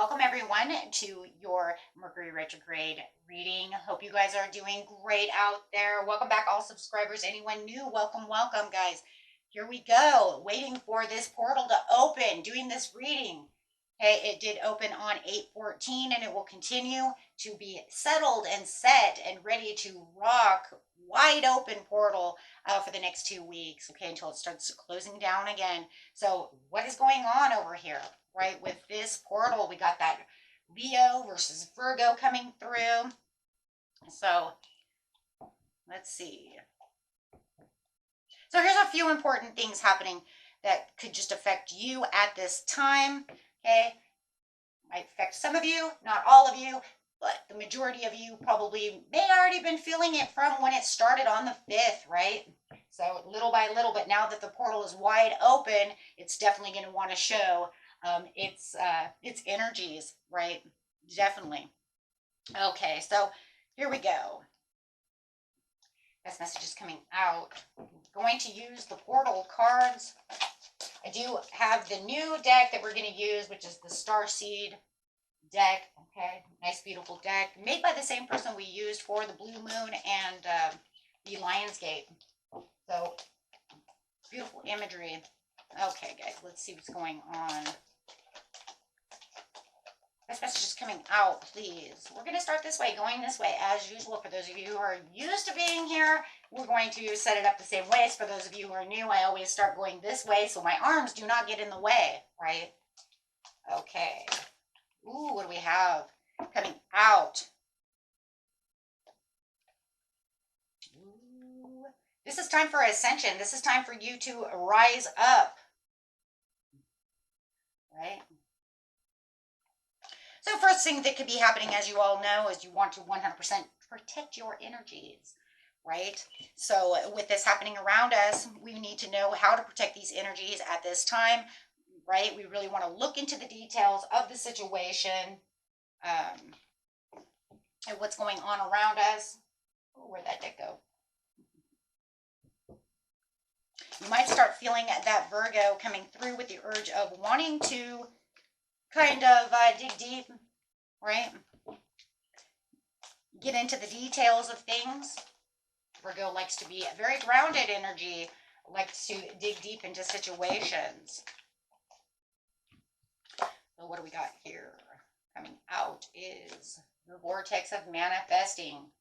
Welcome everyone to your Mercury retrograde reading. Hope you guys are doing great out there. Welcome back, all subscribers. Anyone new, welcome, welcome, guys. Here we go, waiting for this portal to open, doing this reading. Okay, it did open on 8/14 and it will continue to be settled and set and ready to rock. Wide open portal for the next 2 weeks, okay, until it starts closing down again. So what is going on over here? Right, with this portal, we got that Leo versus Virgo coming through. So let's see. So here's a few important things happening that could just affect you at this time. Okay, might affect some of you, not all of you, but the majority of you probably may already been feeling it from when it started on the 5th, right? So little by little, but now that the portal is wide open, it's definitely going to want to show its energies, right? Definitely. Okay, so here we go. This message is coming out. I'm going to use the portal cards. I do have the new deck that we're going to use, which is the Starseed deck. Okay, nice, beautiful deck made by the same person we used for the Blue Moon and the Lionsgate. So beautiful imagery. Okay, guys, let's see what's going on. This message is coming out, please. We're going to start this way, going this way, as usual. For those of you who are used to being here, we're going to set it up the same way. So for those of you who are new, I always start going this way so my arms do not get in the way, right? Okay. Ooh, what do we have coming out? Ooh. This is time for ascension. This is time for you to rise up, right? So first thing that could be happening, as you all know, is you want to 100% protect your energies, right? So with this happening around us, we need to know how to protect these energies at this time, right? We really want to look into the details of the situation and what's going on around us. Oh, where'd that deck go? You might start feeling that Virgo coming through with the urge of wanting to kind of dig deep, right? Get into the details of things. Virgo likes to be a very grounded energy, likes to dig deep into situations. So what do we got here? Coming out is the vortex of manifesting.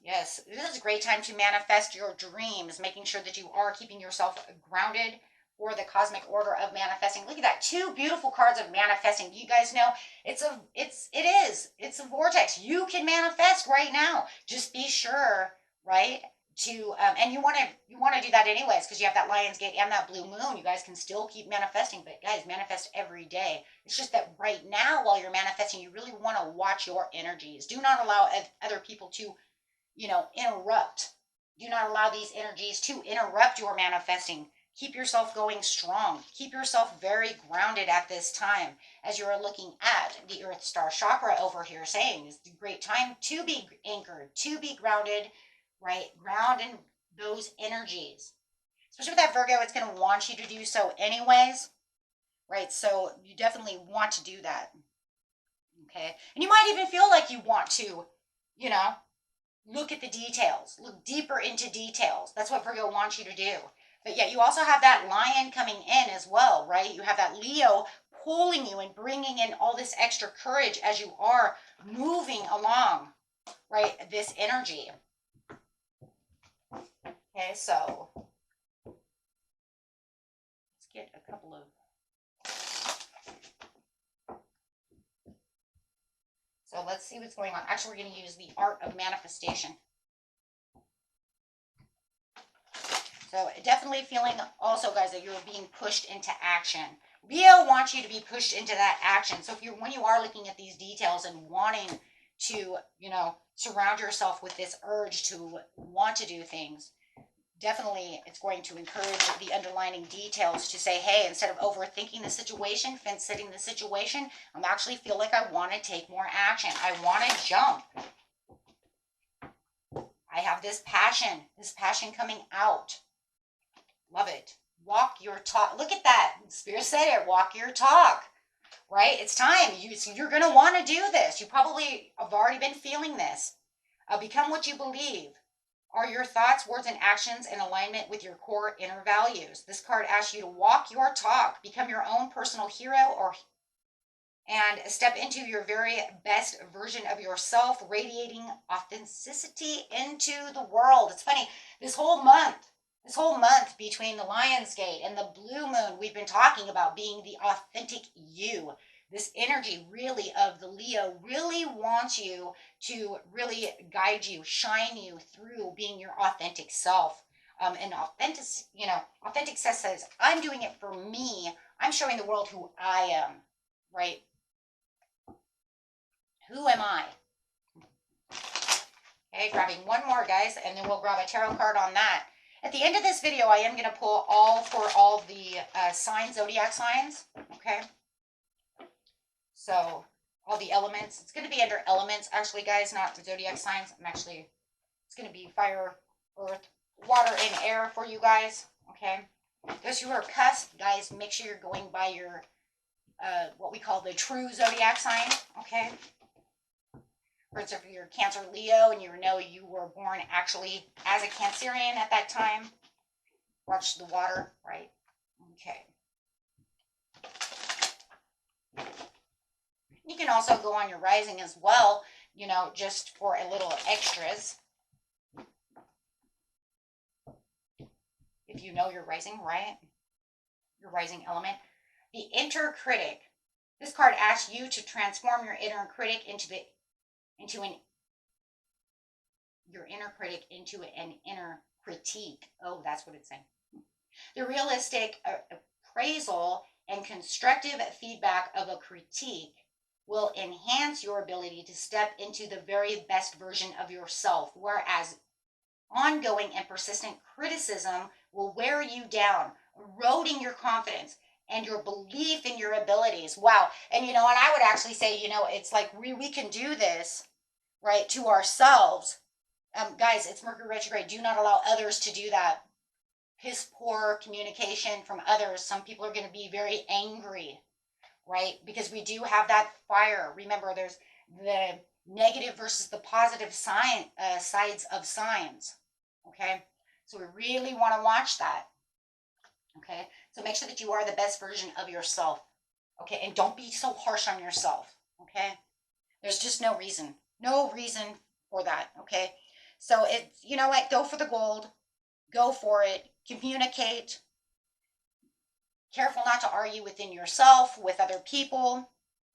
Yes, this is a great time to manifest your dreams, making sure that you are keeping yourself grounded for the cosmic order of manifesting. Look at that, 2 beautiful cards of manifesting. You guys know it's a vortex. You can manifest right now. Just be sure, right? To and you want to do that anyways, because you have that Lionsgate and that Blue Moon. You guys can still keep manifesting, but guys, manifest every day. It's just that right now, while you're manifesting, you really want to watch your energies. Do not allow other people to, interrupt. Do not allow these energies to interrupt your manifesting. Keep yourself going strong. Keep yourself very grounded at this time, as you're looking at the Earth Star Chakra over here saying it's a great time to be anchored, to be grounded, right? Ground in those energies. Especially with that Virgo, it's going to want you to do so anyways, right? So you definitely want to do that, okay? And you might even feel like you want to, look at the details, look deeper into details. That's what Virgo wants you to do. But yet you also have that Lion coming in as well, right? You have that Leo pulling you and bringing in all this extra courage as you are moving along, right? This energy. Okay, so let's get a couple of... So let's see what's going on. Actually, we're going to use the Art of Manifestation. So definitely feeling also, guys, that you're being pushed into action. Leo wants you to be pushed into that action. So when you are looking at these details and wanting to, surround yourself with this urge to want to do things, definitely it's going to encourage the underlying details to say, hey, instead of overthinking the situation, fence-sitting the situation, I actually feel like I want to take more action. I want to jump. I have this passion coming out. Love it. Walk your talk. Look at that. Spirit said it. Walk your talk. right? It's time. You're going to want to do this. You probably have already been feeling this. Become what you believe. Are your thoughts, words, and actions in alignment with your core inner values? This card asks you to walk your talk, become your own personal hero, and step into your very best version of yourself, radiating authenticity into the world. It's funny, this whole month between the Lionsgate and the Blue Moon, we've been talking about being the authentic you. This energy really of the Leo really wants you to really guide you, shine you through being your authentic self. And authentic says, I'm doing it for me. I'm showing the world who I am, right? Who am I? Okay, grabbing one more, guys, and then we'll grab a tarot card on that. At the end of this video, I am going to pull all the signs, zodiac signs, okay? So, all the elements. It's going to be under elements, actually, guys, not the zodiac signs. It's going to be fire, earth, water, and air for you guys, okay? Those who are cussed, guys, make sure you're going by your, what we call the true zodiac sign, okay? For instance, if you're Cancer Leo and you know you were born actually as a Cancerian at that time, watch the water, right? Okay. You can also go on your rising as well, just for a little extras. If you know your rising, right? Your rising element. The inner critic. This card asks you to transform your inner critic into an inner critique. Oh, that's what it's saying. The realistic appraisal and constructive feedback of a critique will enhance your ability to step into the very best version of yourself, whereas ongoing and persistent criticism will wear you down, eroding your confidence and your belief in your abilities. Wow. And and I would actually say, it's like we can do this, right, to ourselves. Guys, it's Mercury retrograde. Do not allow others to do that. Piss poor communication from others. Some people are going to be very angry, right? Because we do have that fire. Remember, there's the negative versus the positive sides of signs. Okay, so we really want to watch that. Okay, so make sure that you are the best version of yourself. Okay, and don't be so harsh on yourself. Okay, there's just no reason for that. Okay, so it's, what, go for the gold, go for it, communicate. Careful not to argue within yourself, with other people,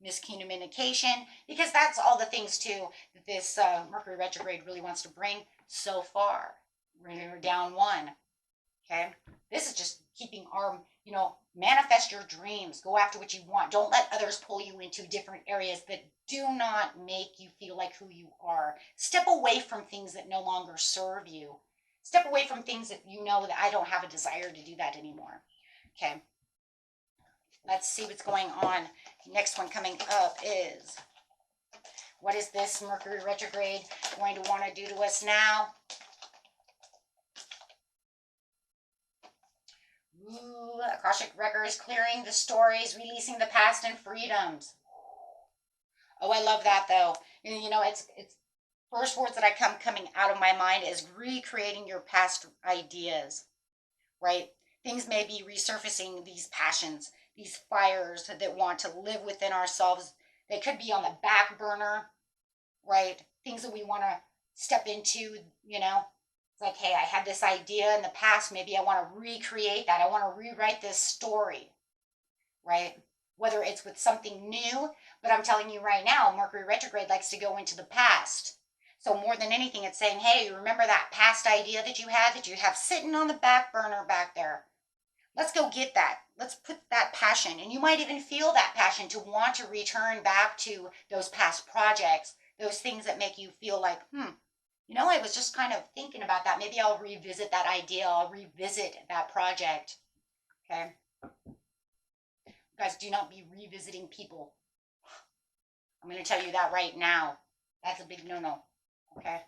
miscommunication, because that's all the things too that this Mercury retrograde really wants to bring so far. We're down one. Okay, this is just keeping our, manifest your dreams, go after what you want. Don't let others pull you into different areas that do not make you feel like who you are. Step away from things that no longer serve you. Step away from things that that I don't have a desire to do that anymore. Okay, let's see what's going on. Next one coming up is, what is this Mercury retrograde going to want to do to us now? Ooh, Akashic records, clearing the stories, releasing the past, and freedoms. Oh, I love that though. It's first words that coming out of my mind is recreating your past ideas, right? Things may be resurfacing, these passions, these fires that want to live within ourselves. They could be on the back burner, right? Things that we want to step into, It's like, hey, I had this idea in the past. Maybe I want to recreate that. I want to rewrite this story, right? Whether it's with something new, but I'm telling you right now, Mercury retrograde likes to go into the past. So more than anything, it's saying, hey, remember that past idea that you have sitting on the back burner back there? Let's go get that. Let's put that passion. And you might even feel that passion to want to return back to those past projects, those things that make you feel like, I was just kind of thinking about that. Maybe I'll revisit that idea. I'll revisit that project. Okay. You guys, do not be revisiting people. I'm going to tell you that right now. That's a big no-no. Okay.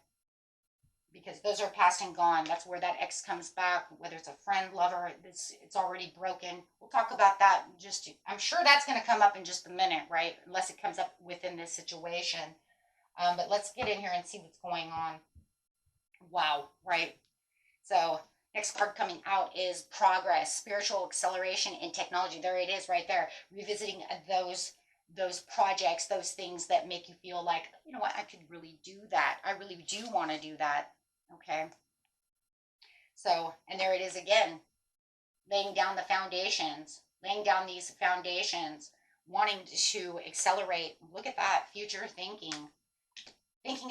because those are past and gone. That's where that ex comes back, whether it's a friend, lover, it's already broken. We'll talk about that I'm sure that's going to come up in just a minute, right? Unless it comes up within this situation. But let's get in here and see what's going on. Wow, right? So next card coming out is progress, spiritual acceleration in technology. There it is right there. Revisiting those projects, those things that make you feel like, you know what, I could really do that. I really do want to do that. Okay. So, and there it is again, laying down the foundations, laying down these foundations, wanting to accelerate. Look at that, future thinking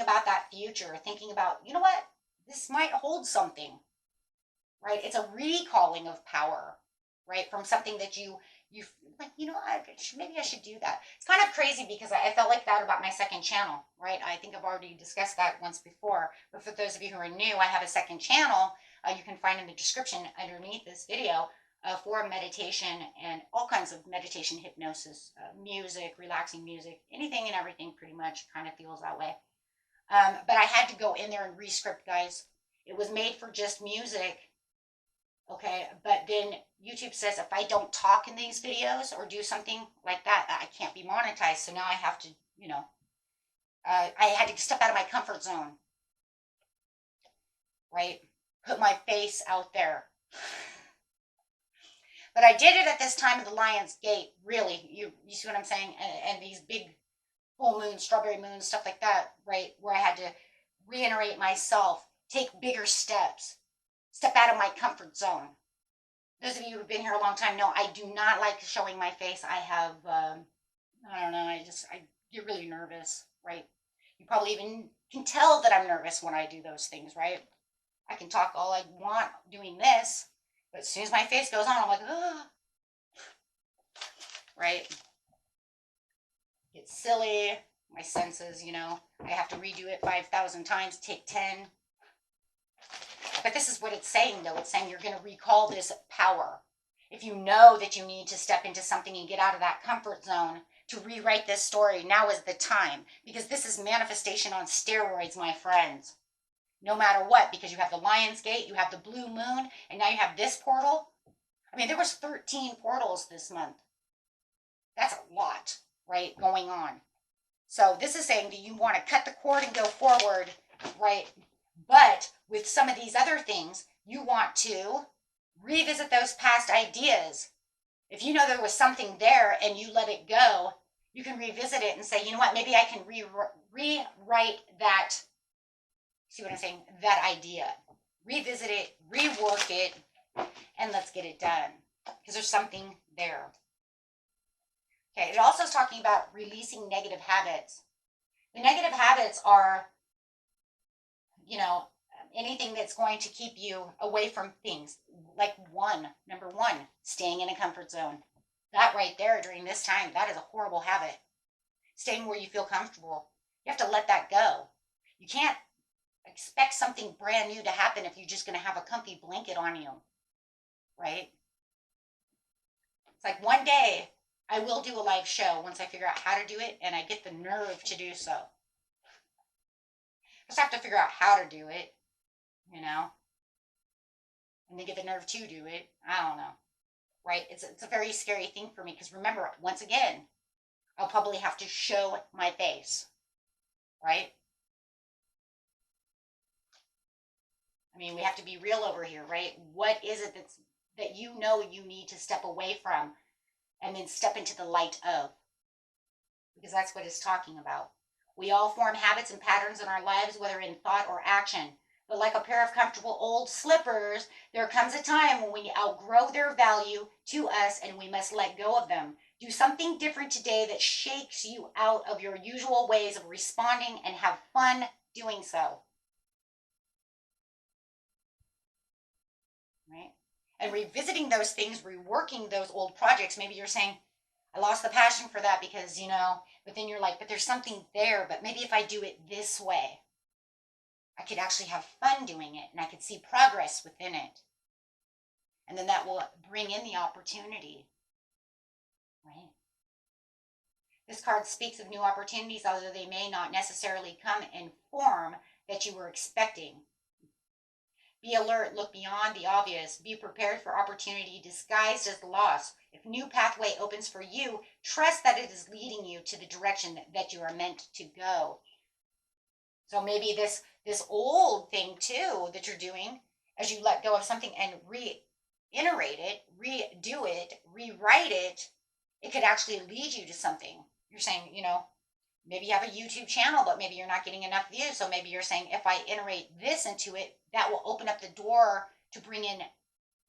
about that future, thinking about, you know what, this might hold something, right? It's a recalling of power, right? From something that you like, you know, maybe I should do that. It's kind of crazy because I felt like that about my second channel, right? I think I've already discussed that once before, but for those of you who are new, I have a second channel. You can find in the description underneath this video for meditation and all kinds of meditation, hypnosis, music, relaxing music, anything and everything pretty much kind of feels that way. But I had to go in there and re-script, guys. It was made for just music. Okay, but then YouTube says if I don't talk in these videos or do something like that, I can't be monetized. So now I have to, you know, I had to step out of my comfort zone, right? Put my face out there. But I did it at this time of the Lion's Gate, really. You see what I'm saying? And these big full moon, strawberry moon, stuff like that, right? Where I had to reiterate myself, take bigger steps, step out of my comfort zone. Those of you who've been here a long time know I do not like showing my face. I have, I don't know, I get really nervous, right? You probably even can tell that I'm nervous when I do those things, right? I can talk all I want doing this, but as soon as my face goes on, I'm like, oh, right? It's silly. My senses, you know, I have to redo it 5,000 times, take 10. But this is what it's saying, though. It's saying you're going to recall this power. If you know that you need to step into something and get out of that comfort zone to rewrite this story, now is the time. Because this is manifestation on steroids, my friends. No matter what, because you have the Lion's Gate, you have the blue moon, and now you have this portal. I mean, there was 13 portals this month. That's a lot, right, going on. So this is saying that you want to cut the cord and go forward, right? But with some of these other things, you want to revisit those past ideas. If you know there was something there and you let it go, you can revisit it and say, you know what, maybe I can rewrite that. See what I'm saying? That idea. Revisit it, rework it, and let's get it done. Because there's something there. Okay, it also is talking about releasing negative habits. The negative habits are, you know, anything that's going to keep you away from things. Like number one, staying in a comfort zone. That right there during this time, that is a horrible habit. Staying where you feel comfortable. You have to let that go. You can't expect something brand new to happen if you're just going to have a comfy blanket on you, right? It's like one day I will do a live show once I figure out how to do it and I get the nerve to do so. Just have to figure out how to do it, you know, and then get the nerve to do it. I don't know, right? It's a very scary thing for me because remember, once again, I'll probably have to show my face, right? I mean, we have to be real over here, right? What is it that you know you need to step away from and then step into the light of? Because that's what it's talking about. We all form habits and patterns in our lives, whether in thought or action. But like a pair of comfortable old slippers, there comes a time when we outgrow their value to us and we must let go of them. Do something different today that shakes you out of your usual ways of responding and have fun doing so. Right? And revisiting those things, reworking those old projects. Maybe you're saying, I lost the passion for that because, you know, but then you're like, but there's something there. But maybe if I do it this way, I could actually have fun doing it and I could see progress within it. And then that will bring in the opportunity, right? This card speaks of new opportunities, although they may not necessarily come in form that you were expecting. Be alert, look beyond the obvious, be prepared for opportunity disguised as loss. If new pathway opens for you, trust that it is leading you to the direction that you are meant to go. So maybe this old thing too that you're doing, as you let go of something and reiterate it, redo it, rewrite it, it could actually lead you to something. You're saying, maybe you have a YouTube channel, but maybe you're not getting enough views. So maybe you're saying, if I iterate this into it, that will open up the door to bring in,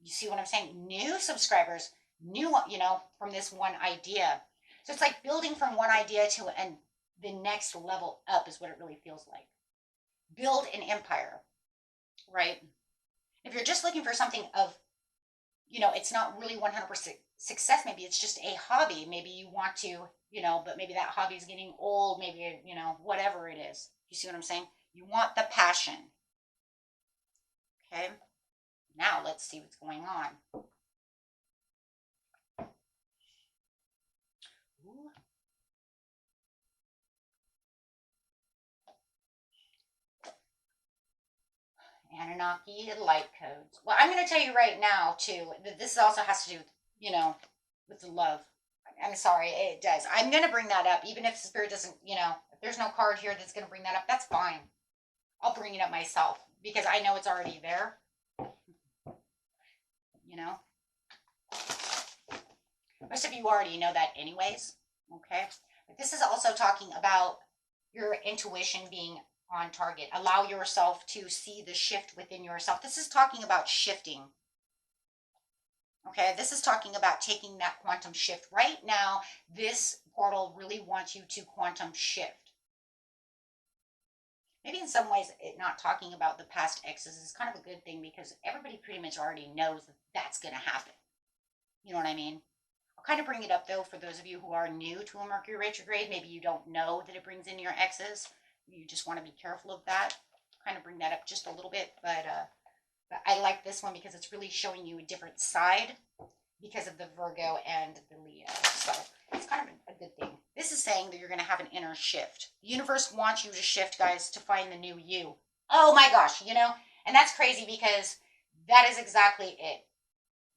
you see what I'm saying? New subscribers, from this one idea. So it's like building from one idea to the next level up is what it really feels like. Build an empire, right? If you're just looking for something of, it's not really 100% success. Maybe it's just a hobby. Maybe you want to, but maybe that hobby is getting old. Maybe, whatever it is. You see what I'm saying? You want the passion. Okay. Now let's see what's going on. Ooh. Anunnaki light codes. Well, I'm going to tell you right now, too, that this also has to do with, with the love. I'm sorry, it does. I'm going to bring that up, even if Spirit doesn't, if there's no card here that's going to bring that up, that's fine. I'll bring it up myself because I know it's already there. Most of you already know that anyways, okay? But this is also talking about your intuition being on target. Allow yourself to see the shift within yourself. This is talking about shifting. Okay, this is talking about taking that quantum shift. Right now, this portal really wants you to quantum shift. Maybe in some ways, it not talking about the past exes is kind of a good thing because everybody pretty much already knows that that's going to happen. You know what I mean? I'll kind of bring it up, though, for those of you who are new to a Mercury retrograde. Maybe you don't know that it brings in your exes. You just want to be careful of that. Kind of bring that up just a little bit, but I like this one because it's really showing you a different side because of the Virgo and the Leo. So it's kind of a good thing. This is saying that you're going to have an inner shift. The universe wants you to shift, guys, to find the new you. Oh my gosh, and that's crazy because that is exactly it.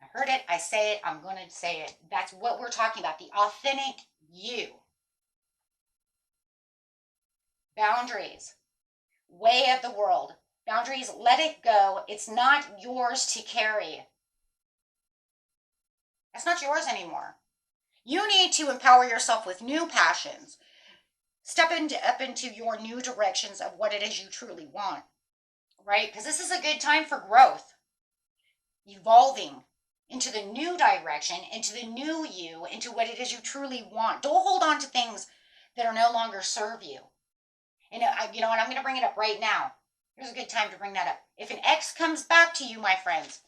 I heard it, I say it, I'm going to say it. That's what we're talking about, the authentic you. Boundaries, way of the world. Boundaries, let it go. It's not yours to carry. It's not yours anymore. You need to empower yourself with new passions. Step up into your new directions of what it is you truly want, right? Because this is a good time for growth, evolving into the new direction, into the new you, into what it is you truly want. Don't hold on to things that are no longer serve you. And and I'm going to bring it up right now. Here's a good time to bring that up. If an ex comes back to you, my friends,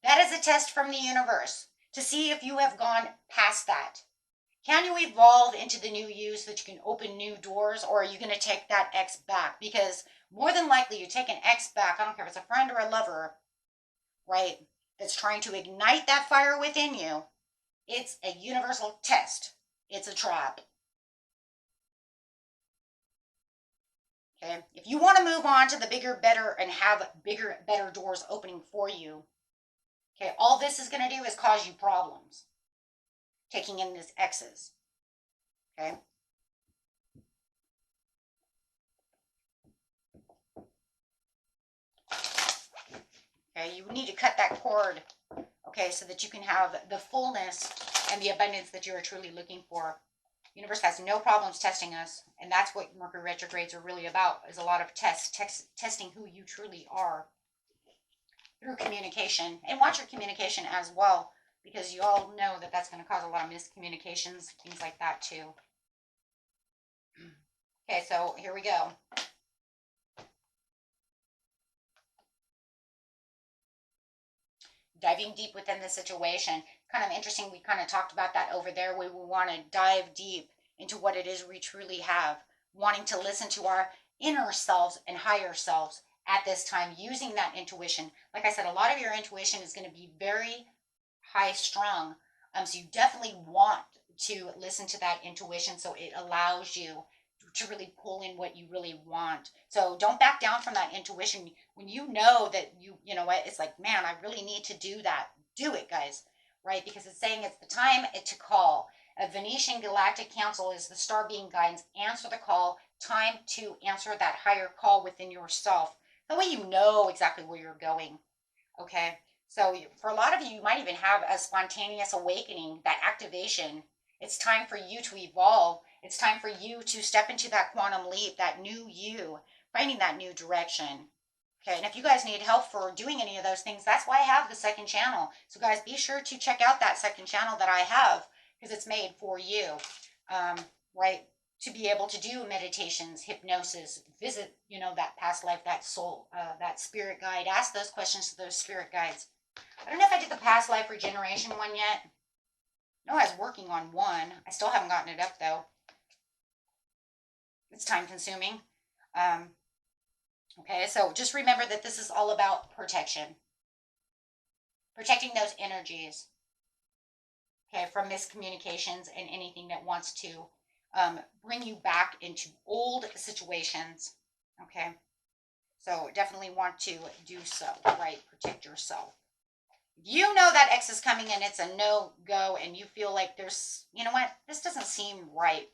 that is a test from the universe to see if you have gone past that. Can you evolve into the new you so that you can open new doors, or are you going to take that ex back? Because more than likely you take an ex back, I don't care if it's a friend or a lover, right, that's trying to ignite that fire within you. It's a universal test. It's a trap. Okay, if you want to move on to the bigger, better, and have bigger, better doors opening for you, okay, all this is going to do is cause you problems. Taking in this exes. Okay. Okay, you need to cut that cord, okay, so that you can have the fullness and the abundance that you are truly looking for. The universe has no problems testing us, and that's what Mercury retrogrades are really about, is a lot of testing who you truly are through communication. And watch your communication as well, because you all know that that's going to cause a lot of miscommunications, things like that too. Okay, so here we go. Diving deep within the situation. Kind of interesting, we kind of talked about that over there. We will want to dive deep into what it is we truly have. Wanting to listen to our inner selves and higher selves at this time, using that intuition. Like I said, a lot of your intuition is going to be very high strung. So you definitely want to listen to that intuition so it allows you to really pull in what you really want. So don't back down from that intuition. When you know that you know what, it's like, man, I really need to do that. Do it, guys, right? Because it's saying it's the time to call. A Venetian Galactic Council is the star being guidance. Answer the call. Time to answer that higher call within yourself. That way you know exactly where you're going. Okay. So for a lot of you, you might even have a spontaneous awakening, that activation. It's time for you to evolve. It's time for you to step into that quantum leap, that new you, finding that new direction. Okay, and if you guys need help for doing any of those things, that's why I have the second channel. So guys, be sure to check out that second channel that I have, because it's made for you, right? To be able to do meditations, hypnosis, visit, you know, that past life, that soul, that spirit guide. Ask those questions to those spirit guides. I don't know if I did the past life regeneration one yet. No, I was working on one. I still haven't gotten it up though. It's time consuming. Okay, so just remember that this is all about protection. Protecting those energies. Okay, from miscommunications and anything that wants to bring you back into old situations. Okay, so definitely want to do so, right? Protect yourself. You know that X is coming and it's a no-go, and you feel like there's, you know what, this doesn't seem right.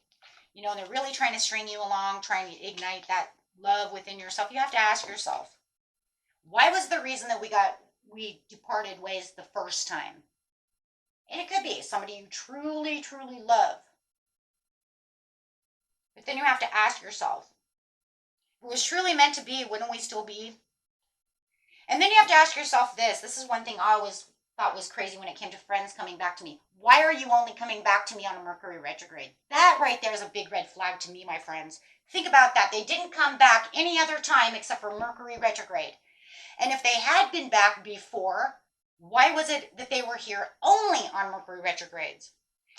You know, they're really trying to string you along, trying to ignite that love within yourself. You have to ask yourself, why was the reason that we departed ways the first time? And it could be somebody you truly, truly love. But then you have to ask yourself, if it was truly meant to be, wouldn't we still be? And then you have to ask yourself this. This is one thing I always thought was crazy when it came to friends coming back to me. Why are you only coming back to me on a Mercury retrograde? That right there is a big red flag to me, my friends. Think about that. They didn't come back any other time except for Mercury retrograde. And if they had been back before, why was it that they were here only on Mercury retrogrades?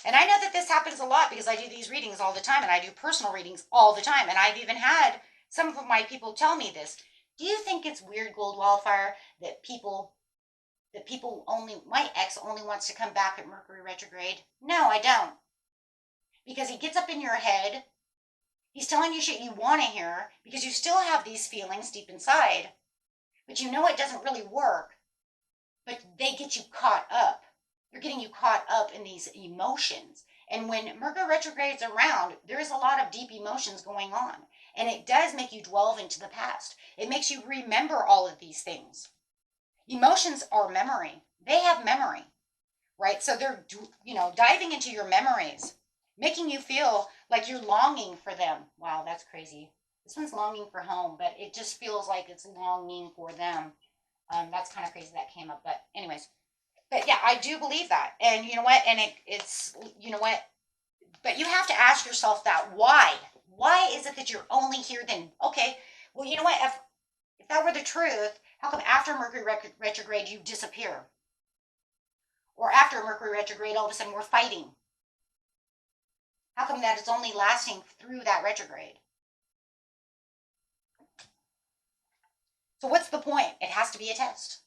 And I know that this happens a lot because I do these readings all the time, and I do personal readings all the time. And I've even had some of my people tell me this. Do you think it's weird, Goldwildfire, that people only, my ex only wants to come back at Mercury retrograde? No, I don't. Because he gets up in your head. He's telling you shit you want to hear because you still have these feelings deep inside. But you know it doesn't really work. But they get you caught up. They're getting you caught up in these emotions. And when Mercury retrograde's around, there is a lot of deep emotions going on. And it does make you delve into the past. It makes you remember all of these things. Emotions are memory. They have memory, right? So they're, you know, diving into your memories, making you feel like you're longing for them. Wow, that's crazy. This one's longing for home, but it just feels like it's longing for them. That's kind of crazy that came up. But anyways, but yeah, I do believe that. And you know what? And it's, you know what? But you have to ask yourself that. Why? Why is it that you're only here then? Okay, well, you know what? If that were the truth, how come after Mercury retrograde you disappear? Or after Mercury retrograde, all of a sudden we're fighting? How come that it's only lasting through that retrograde? So what's the point? It has to be a test.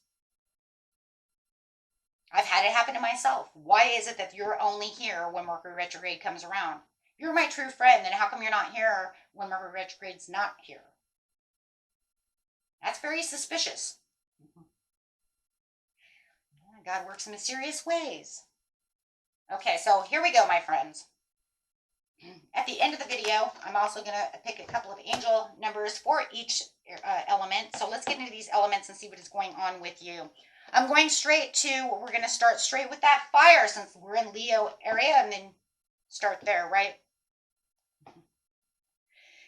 I've had it happen to myself. Why is it that you're only here when Mercury retrograde comes around? If you're my true friend, then how come you're not here when Mercury retrograde's not here? That's very suspicious. God works in mysterious ways. Okay, so here we go, my friends. At the end of the video, I'm also going to pick a couple of angel numbers for each element. So let's get into these elements and see what is going on with you. I'm going straight to, we're going to start straight with that fire since we're in Leo area, and then start there, right?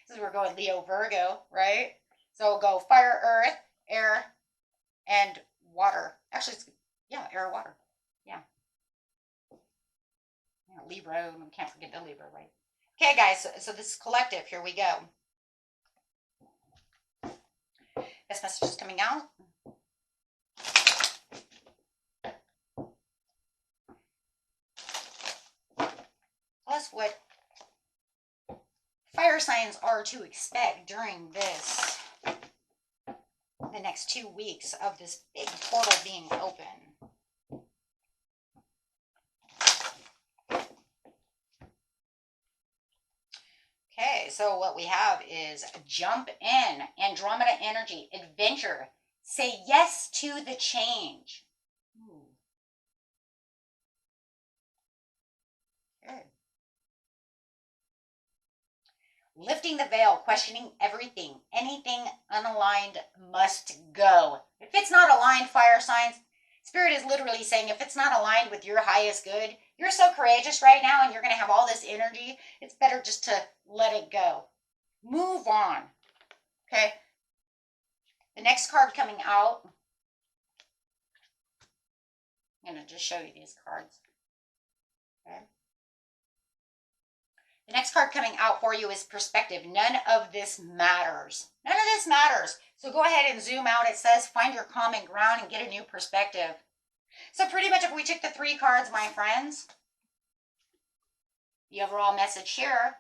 This is we're going Leo, Virgo, right? So we'll go fire, earth, air, and water. Actually, it's, yeah, air, water. Yeah. Libra, we can't forget the Libra, right? Okay, guys, so this is collective. Here we go. This message is coming out. Plus what fire signs are to expect during this, the next 2 weeks of this big portal being open. Okay, so what we have is jump in, Andromeda energy, adventure. Say yes to the change. Ooh, good. Lifting the veil, questioning everything. Anything unaligned must go. If it's not aligned, fire signs, Spirit is literally saying if it's not aligned with your highest good, you're so courageous right now and you're going to have all this energy. It's better just to let it go. Move on. Okay. The next card coming out, I'm going to just show you these cards. Okay. The next card coming out for you is perspective. None of this matters. None of this matters. So go ahead and zoom out. It says find your common ground and get a new perspective. So pretty much if we took the 3 cards, my friends, the overall message here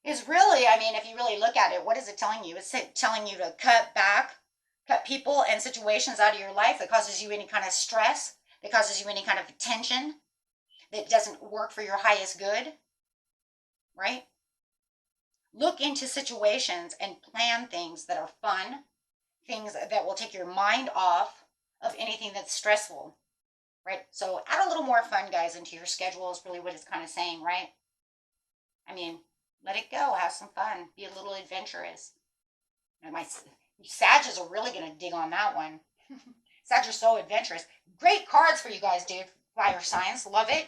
is really, I mean, if you really look at it, what is it telling you? It's telling you to cut back, cut people and situations out of your life that causes you any kind of stress, that causes you any kind of tension, that doesn't work for your highest good, right? Look into situations and plan things that are fun, things that will take your mind off of anything that's stressful, right? So add a little more fun, guys, into your schedule is really what it's kind of saying, right? I mean, let it go, have some fun, be a little adventurous. And my Sagittarius are really going to dig on that one. Sagittarius are so adventurous. Great cards for you guys, dude. Fire signs, love it.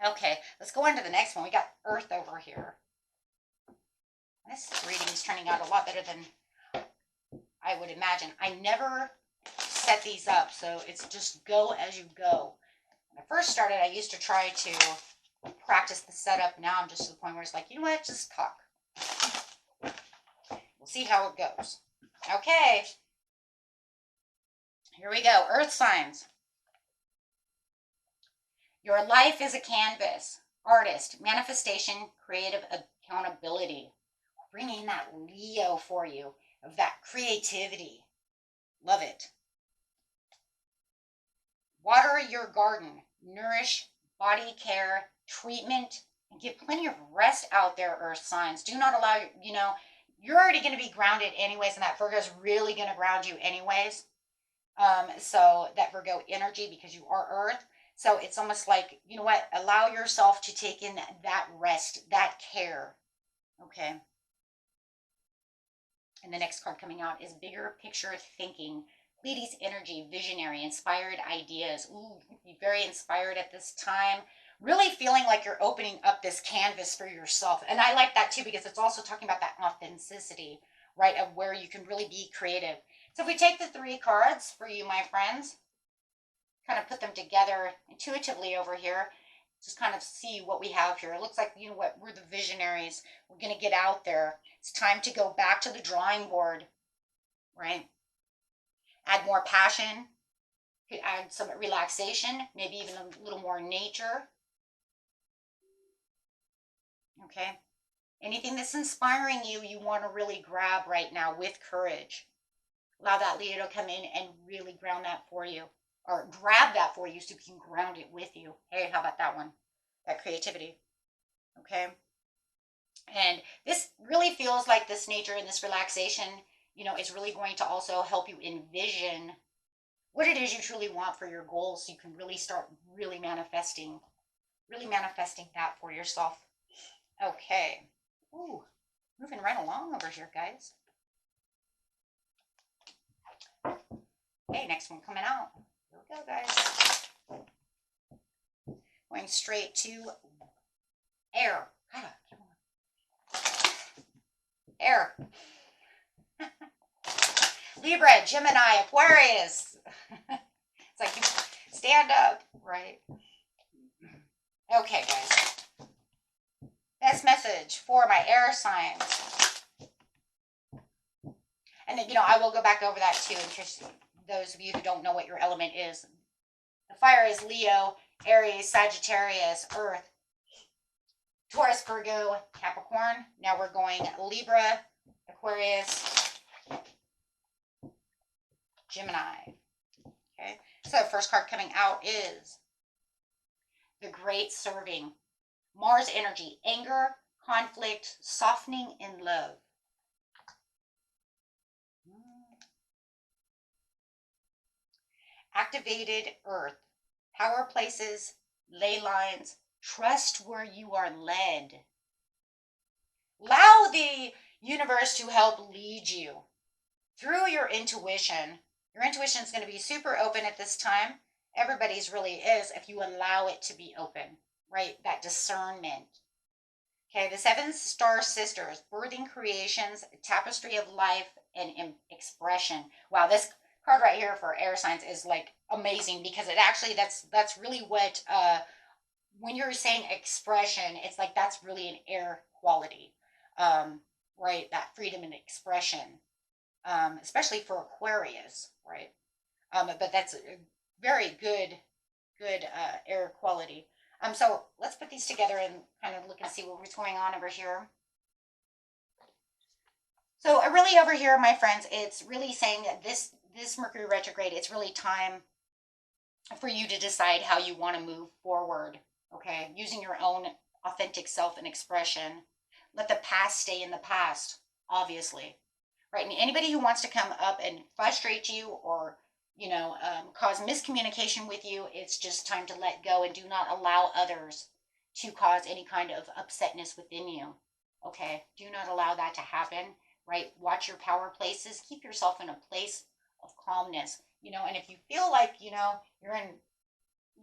Okay, let's go on to the next one. We got Earth over here. This reading is turning out a lot better than I would imagine. I never set these up, so it's just go as you go. When I first started, I used to try to practice the setup. Now I'm just to the point where it's like, you know what, just talk. We'll see how it goes. Okay. Here we go. Earth signs. Your life is a canvas. Artist, manifestation, creative accountability. Bringing that Leo for you, of that creativity. Love it. Water your garden. Nourish, body care, treatment, and get plenty of rest out there, Earth signs. Do not allow, you're already going to be grounded anyways, and that Virgo is really going to ground you anyways. So that Virgo energy, because you are Earth. So it's almost like, you know what, allow yourself to take in that rest, that care. Okay. And the next card coming out is bigger picture thinking. Pleiades energy, visionary, inspired ideas. Ooh, be very inspired at this time. Really feeling like you're opening up this canvas for yourself. And I like that too, because it's also talking about that authenticity, right, of where you can really be creative. So if we take the 3 cards for you, my friends, kind of put them together intuitively over here, just kind of see what we have here. It looks like, you know what, we're the visionaries. We're going to get out there. It's time to go back to the drawing board, right? Add more passion. Could add some relaxation, maybe even a little more nature. Okay. Anything that's inspiring you, you want to really grab right now with courage. Allow that Leo to come in and really ground that for you. Or grab that for you so you can ground it with you. Hey, how about that one? That creativity. Okay. And this really feels like this nature and this relaxation, is really going to also help you envision what it is you truly want for your goals, so you can really start really manifesting that for yourself. Okay. Ooh, moving right along over here, guys. Okay, next one coming out. Here we go, guys. Going straight to air. Air. Libra, Gemini, Aquarius. It's like you stand up, right? Okay, guys. Best message for my air signs. And then, I will go back over that too, in case those of you who don't know what your element is. The fire is Leo, Aries, Sagittarius, Earth, Taurus, Virgo, Capricorn. Now we're going Libra, Aquarius, Gemini. Okay, so the first card coming out is the Great Serving. Mars energy, anger, conflict, softening, and love. Activated earth, power places, ley lines, trust where you are led. Allow the universe to help lead you through your intuition. Your intuition is going to be super open at this time. Everybody's really is if you allow it to be open, right? That discernment. Okay, the seven star sisters, birthing creations, tapestry of life, and expression. Wow, this card right here for air signs is like amazing because it actually that's really what when you're saying expression, it's like that's really an air quality, right? That freedom and expression, especially for Aquarius, right? But that's a very good air quality. So let's put these together and kind of look and see what's going on over here. So really over here, my friends, it's really saying that this Mercury retrograde, it's really time for you to decide how you want to move forward. Okay, using your own authentic self and expression. Let the past stay in the past, obviously, right? And anybody who wants to come up and frustrate you or cause miscommunication with you, it's just time to let go and do not allow others to cause any kind of upsetness within you. Okay, do not allow that to happen, right? Watch your power places, keep yourself in a place of calmness, and if you feel like, you're in,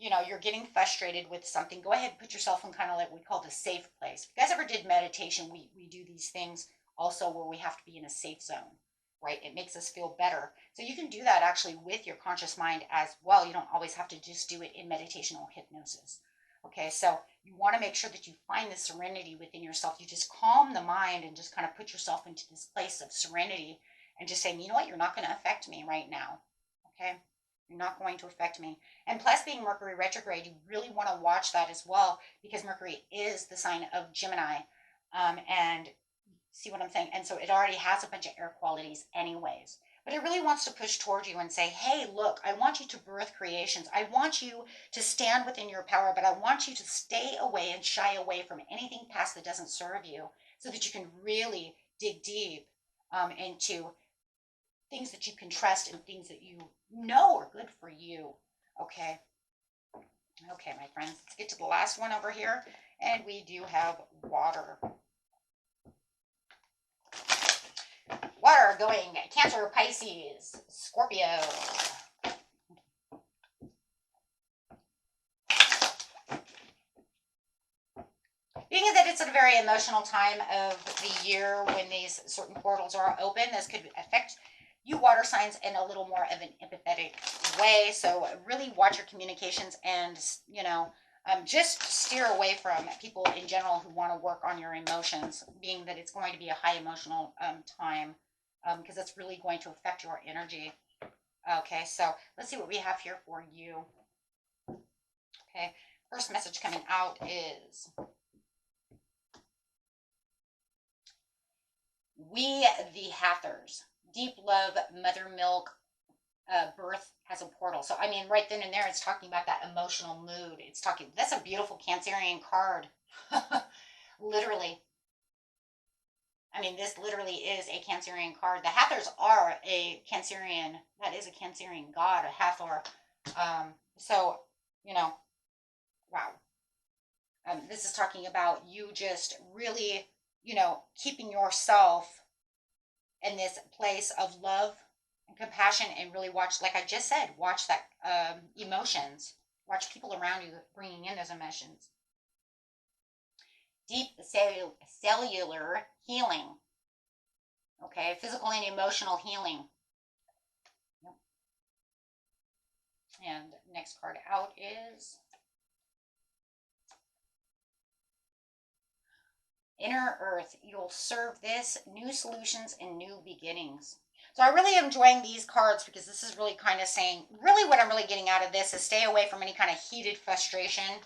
you're getting frustrated with something, go ahead and put yourself in kind of like we call the safe place. If you guys ever did meditation, we do these things also where we have to be in a safe zone, right? It makes us feel better. So you can do that actually with your conscious mind as well. You don't always have to just do it in meditation or hypnosis. Okay, so you want to make sure that you find the serenity within yourself. You just calm the mind and just kind of put yourself into this place of serenity and just saying, you know what, you're not going to affect me right now. Okay, you're not going to affect me. And plus, being Mercury retrograde, you really want to watch that as well because Mercury is the sign of Gemini. And see what I'm saying? And so it already has a bunch of air qualities anyways. But it really wants to push towards you and say, hey, look, I want you to birth creations. I want you to stand within your power, but I want you to stay away and shy away from anything past that doesn't serve you so that you can really dig deep into things that you can trust and things that you know are good for you. Okay. Okay, my friends, let's get to the last one over here. And we do have water. Water going Cancer, Pisces, Scorpio. Being that it's a very emotional time of the year when these certain portals are open, this could affect you water signs in a little more of an empathetic way. So really watch your communications and, just steer away from people in general who want to work on your emotions, being that it's going to be a high emotional time because that's really going to affect your energy. Okay, so let's see what we have here for you. Okay, first message coming out is we the Hathors. Deep love, mother milk, birth has a portal. So, I mean, right then and there, it's talking about that emotional mood. It's talking, that's a beautiful Cancerian card. Literally. I mean, this literally is a Cancerian card. The Hathors are a Cancerian, that is a Cancerian god, a Hathor. So, wow. This is talking about you just really, keeping yourself in this place of love and compassion and really watch, like I just said, watch that emotions, watch people around you bringing in those emotions. Deep cellular healing. Okay, physical and emotional healing. Yep. And next card out is Inner Earth. You'll serve this, new solutions and new beginnings. So I really am enjoying these cards because this is really kind of saying, really what I'm really getting out of this is stay away from any kind of heated frustration.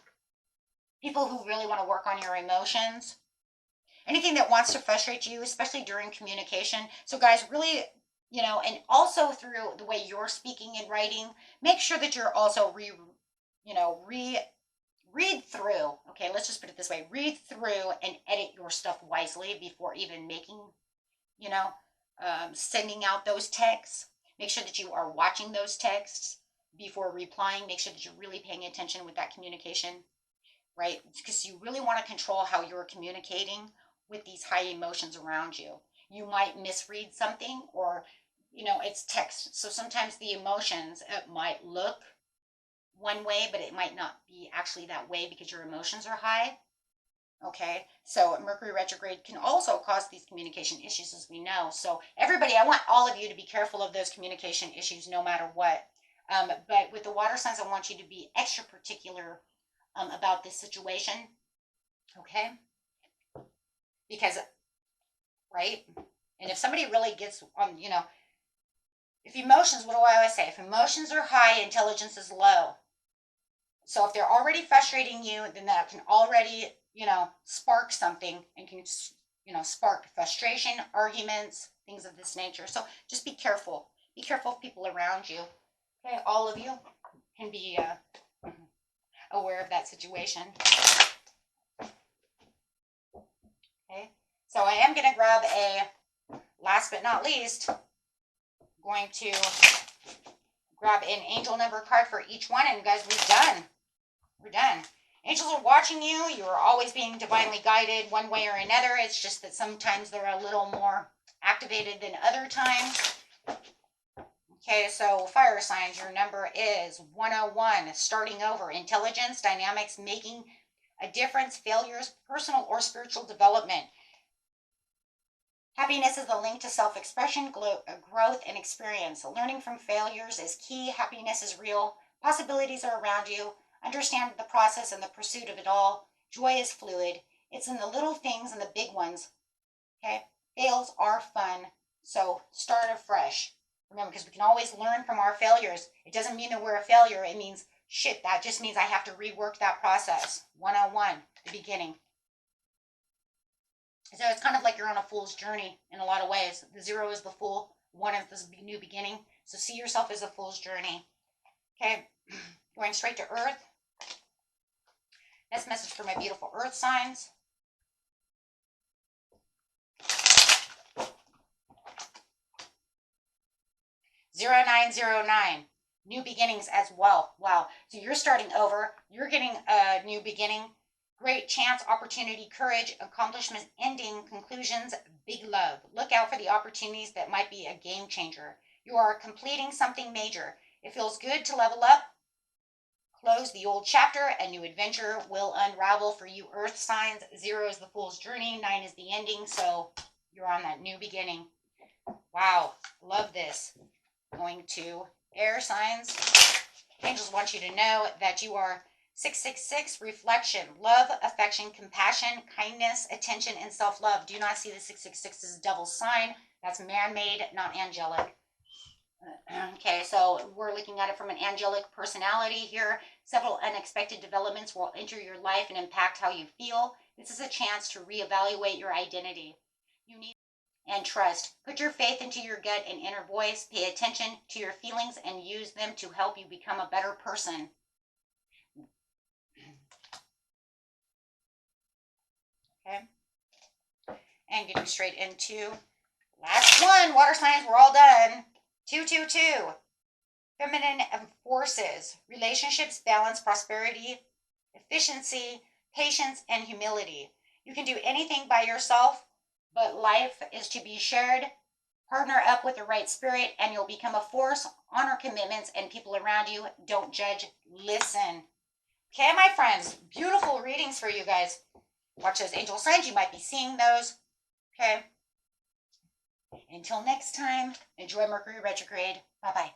People who really want to work on your emotions. Anything that wants to frustrate you, especially during communication. So guys, really, and also through the way you're speaking and writing, make sure that you're also read through, okay, let's just put it this way, read through and edit your stuff wisely before even making, you know, sending out those texts. Make sure that you are watching those texts before replying. Make sure that you're really paying attention with that communication, right? Because you really want to control how you're communicating with these high emotions around you. You might misread something, or, you know, it's text. So sometimes the emotions, it might look one way, but it might not be actually that way because your emotions are high. Okay, so Mercury retrograde can also cause these communication issues, as we know. So everybody, I want all of you to be careful of those communication issues no matter what. But with the water signs, I want you to be extra particular about this situation. Okay, because, right? And if somebody really gets on, you know, if emotions, what do I always say? If emotions are high, intelligence is low. So if they're already frustrating you, then that can already, you know, spark something, and can, you know, spark frustration, arguments, things of this nature. So just be careful. Be careful of people around you. Okay, all of you can be aware of that situation. Okay, so I am going to grab a, last but not least, going to grab an angel number card for each one, and guys, we're done. We're done. Angels are watching you. You are always being divinely guided one way or another. It's just that sometimes they're a little more activated than other times. Okay, so fire signs, your number is 101, starting over, intelligence, dynamics, making a difference, failures, personal or spiritual development. Happiness is a link to self-expression, growth, and experience. Learning from failures is key. Happiness is real. Possibilities are around you. Understand the process and the pursuit of it all. Joy is fluid. It's in the little things and the big ones. Okay? Fails are fun. So start afresh. Remember, because we can always learn from our failures. It doesn't mean that we're a failure. It means, shit, that just means I have to rework that process. 101, the beginning. So it's kind of like you're on a fool's journey in a lot of ways. The 0 is the fool. 1 is the new beginning. So see yourself as a fool's journey. Okay? Going straight to Earth. This message for my beautiful Earth signs. Zero 909. New beginnings as well. Wow. So you're starting over. You're getting a new beginning. Great chance, opportunity, courage, accomplishments, ending, conclusions, big love. Look out for the opportunities that might be a game changer. You are completing something major. It feels good to level up. Close the old chapter. A new adventure will unravel for you, Earth signs. 0 is the fool's journey. 9 is the ending. So you're on that new beginning. Wow. Love this. Going to air signs. Angels want you to know that you are 666, reflection, love, affection, compassion, kindness, attention, and self-love. Do not see the 666 as a devil's sign. That's man-made, not angelic. Okay, so we're looking at it from an angelic personality here. Several unexpected developments will enter your life and impact how you feel. This is a chance to reevaluate your identity. You need and trust. Put your faith into your gut and inner voice. Pay attention to your feelings and use them to help you become a better person. Okay. And getting straight into last one. Water signs, we're all done. 222. Feminine forces. Relationships, balance, prosperity, efficiency, patience, and humility. You can do anything by yourself, but life is to be shared. Partner up with the right spirit, and you'll become a force. Honor commitments and people around you. Don't judge. Listen. Okay, my friends. Beautiful readings for you guys. Watch those angel signs. You might be seeing those. Okay. Until next time, enjoy Mercury retrograde. Bye-bye.